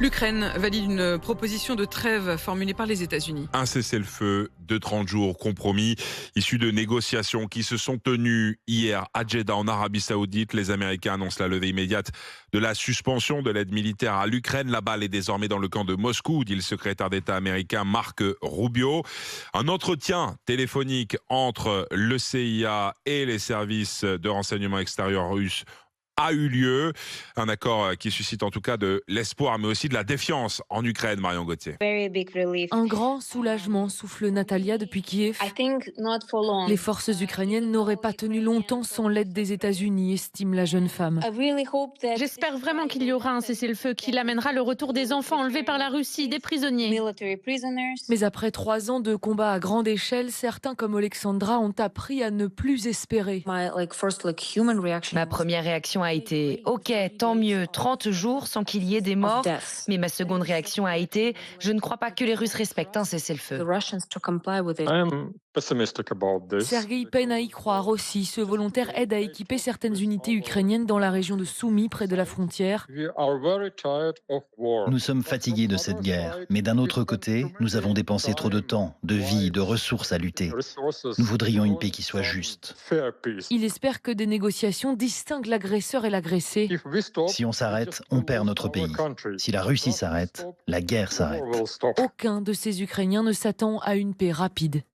L'Ukraine valide une proposition de trêve formulée par les États-Unis. Un cessez-le-feu de 30 jours compromis, issu de négociations qui se sont tenues hier à Jeddah en Arabie Saoudite. Les Américains annoncent la levée immédiate de la suspension de l'aide militaire à l'Ukraine. La balle est désormais dans le camp de Moscou, dit le secrétaire d'État américain Marc Rubio. Un entretien téléphonique entre le CIA et les services de renseignement extérieur russes a eu lieu. Un accord qui suscite en tout cas de l'espoir, mais aussi de la défiance en Ukraine, Marion Gauthier. Un grand soulagement, souffle Natalia depuis Kiev. Les forces ukrainiennes n'auraient pas tenu longtemps sans l'aide des États-Unis, estime la jeune femme. J'espère vraiment qu'il y aura un cessez-le-feu qui amènera le retour des enfants enlevés par la Russie, des prisonniers. Mais après 3 ans de combats à grande échelle, certains comme Alexandra ont appris à ne plus espérer. Ma première réaction a été « Ok, tant mieux, 30 jours sans qu'il y ait des morts ». Mais ma seconde réaction a été « Je ne crois pas que les Russes respectent un cessez-le-feu ». Sergueï peine à y croire aussi. Ce volontaire aide à équiper certaines unités ukrainiennes dans la région de Soumy, près de la frontière. Nous sommes fatigués de cette guerre, mais d'un autre côté, nous avons dépensé trop de temps, de vie, de ressources à lutter. Nous voudrions une paix qui soit juste. Il espère que des négociations distinguent l'agresseur et l'agressé. Si on s'arrête, on perd notre pays. Si la Russie s'arrête, la guerre s'arrête. Aucun de ces Ukrainiens ne s'attend à une paix rapide.